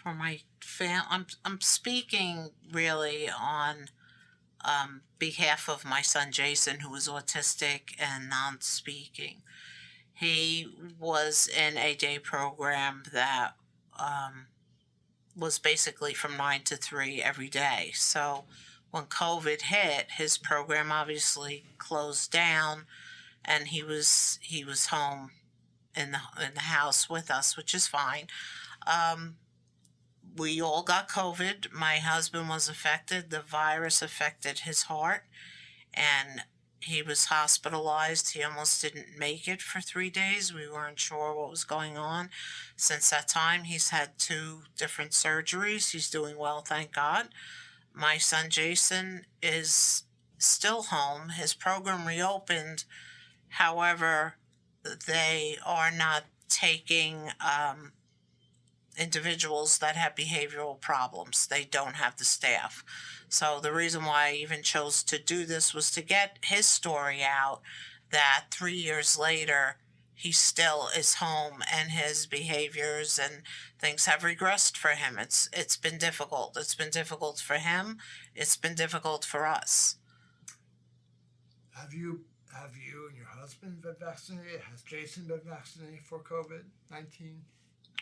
For my I'm speaking really on behalf of my son Jason, who is autistic and non-speaking. He was in a day program that um, was basically from 9 to 3 every day. So when COVID hit, his program obviously closed down, and he was home in the house with us, which is fine. Um, we all got COVID. My husband was affected. The virus affected his heart, and he was hospitalized. He almost didn't make it for 3 days. We weren't sure what was going on. Since that time, he's had 2 different surgeries. He's doing well, thank God. My son Jason is still home. His program reopened. However, they are not taking individuals that have behavioral problems. They don't have the staff. So the reason why I even chose to do this was to get his story out, that 3 years later, he still is home and his behaviors and things have regressed for him. It's been difficult. It's been difficult for him. It's been difficult for us. Have you and your husband been vaccinated? Has Jason been vaccinated for COVID-19?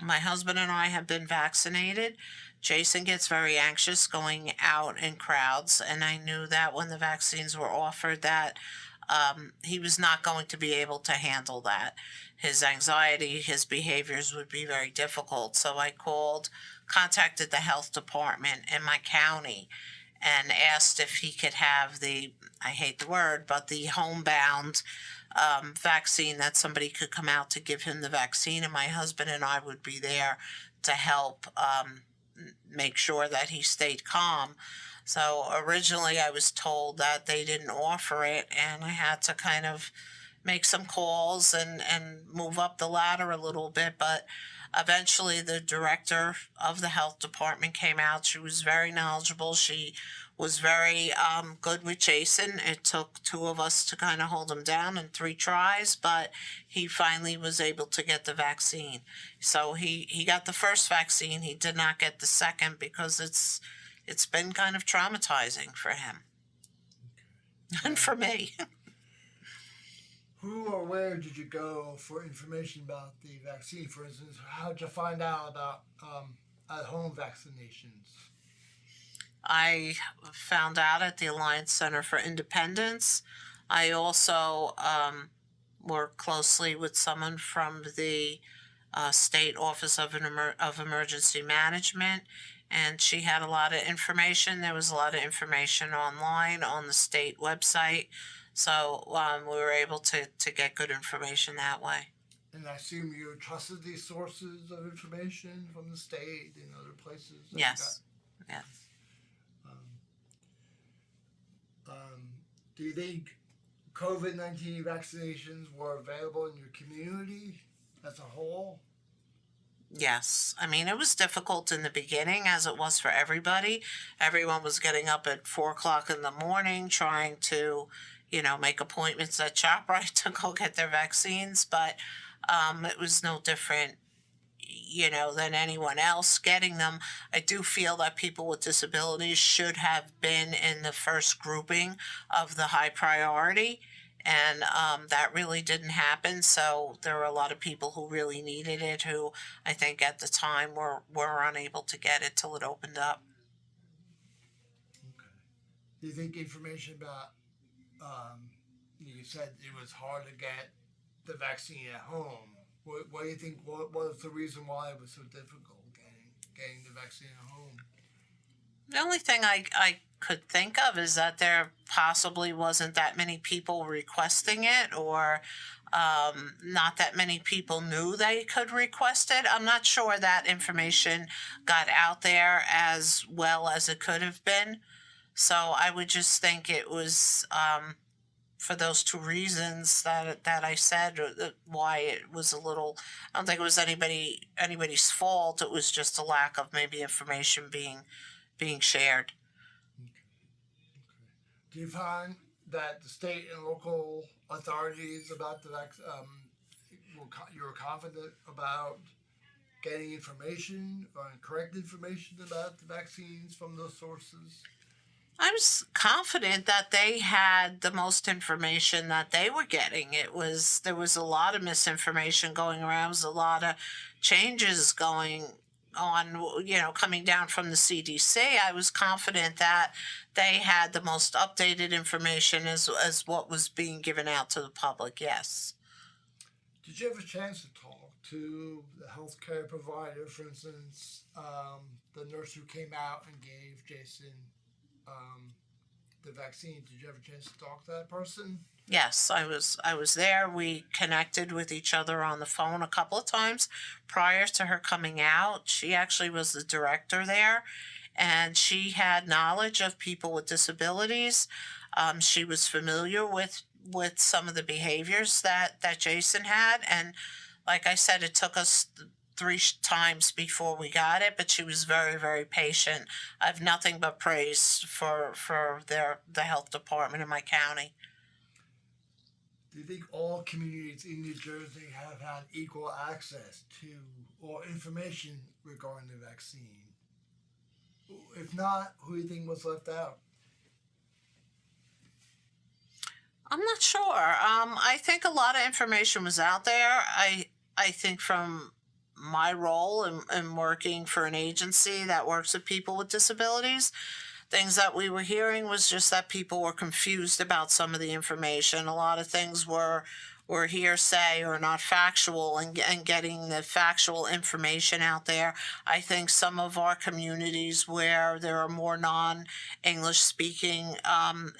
My husband and I have been vaccinated. Jason gets very anxious going out in crowds, and I knew that when the vaccines were offered that he was not going to be able to handle that. His anxiety, his behaviors would be very difficult. So I contacted the health department in my county and asked if he could have I hate the word, but the homebound vaccine, that somebody could come out to give him the vaccine, and my husband and I would be there to help make sure that he stayed calm. So originally I was told that they didn't offer it, and I had to kind of make some calls and move up the ladder a little bit, but eventually the director of the health department came out. She was very knowledgeable. She was very good with Jason. It took 2 of us to kind of hold him down in 3 tries, but he finally was able to get the vaccine. So he got the first vaccine. He did not get the second because it's been kind of traumatizing for him and for me. Who or where did you go for information about the vaccine? For instance, how did you find out about at-home vaccinations? I found out at the Alliance Center for Independence. I also work closely with someone from the State Office of Emergency Management, and she had a lot of information. There was a lot of information online on the state website, so we were able to get good information that way. And I assume you trusted these sources of information from the state and other places? Yes. Yes. Do you think COVID-19 vaccinations were available in your community as a whole? Yes. I mean, it was difficult in the beginning, as it was for everybody. Everyone was getting up at 4 o'clock in the morning trying to, make appointments at ShopRite to go get their vaccines. But it was no different, than anyone else getting them. I do feel that people with disabilities should have been in the first grouping of the high priority. And that really didn't happen. So there were a lot of people who really needed it who I think at the time were unable to get it till it opened up. Okay. Do you think information about, you said it was hard to get the vaccine at home. What do you think, what was the reason why it was so difficult getting the vaccine at home? The only thing I could think of is that there possibly wasn't that many people requesting it, or not that many people knew they could request it. I'm not sure that information got out there as well as it could have been. So I would just think it was for those 2 reasons that I said why it was a little. I don't think it was anybody's fault. It was just a lack of maybe information being shared. Okay. Do you find that the state and local authorities about the you were confident about getting information or correct information about the vaccines from those sources? I was confident that they had the most information that they were getting. There was a lot of misinformation going around. There was a lot of changes going on, coming down from the CDC. I was confident that they had the most updated information as what was being given out to the public. Yes. Did you have a chance to talk to the healthcare provider, for instance, the nurse who came out and gave Jason the vaccine? Did you have a chance to talk to that person? Yes, I was there. We connected with each other on the phone a couple of times prior to her coming out. She actually was the director there, and she had knowledge of people with disabilities. She was familiar with some of the behaviors that Jason had, and like I said, it took us three times before we got it, but she was very, very patient. I have nothing but praise for the health department in my county. Do you think all communities in New Jersey have had equal access to or information regarding the vaccine? If not, who do you think was left out? I'm not sure. I think a lot of information was out there. I think from my role in working for an agency that works with people with disabilities, things that we were hearing was just that people were confused about some of the information. A lot of things were hearsay or not factual, and getting the factual information out there. I think some of our communities where there are more non-English speaking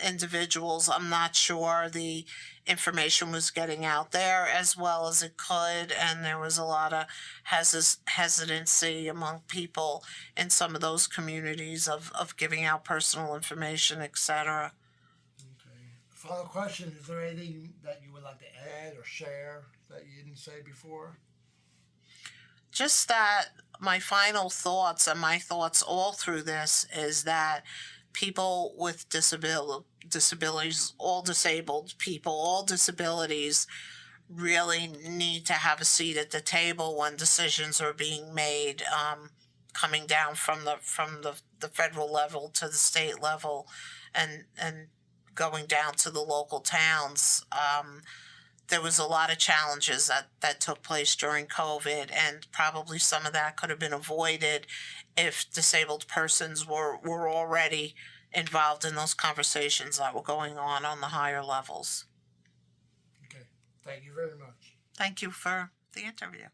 individuals, I'm not sure the information was getting out there as well as it could, and there was a lot of hesitancy among people in some of those communities of giving out personal information, etc. Okay. Final question: is there anything that you would like to add or share that you didn't say before? Just that my final thoughts, and my thoughts all through this, is that people with disabilities, all disabled people, all disabilities, really need to have a seat at the table when decisions are being made, coming down from the federal level to the state level, and going down to the local towns. There was a lot of challenges that took place during COVID, and probably some of that could have been avoided if disabled persons were already involved in those conversations that were going on the higher levels. Okay. Thank you very much. Thank you for the interview.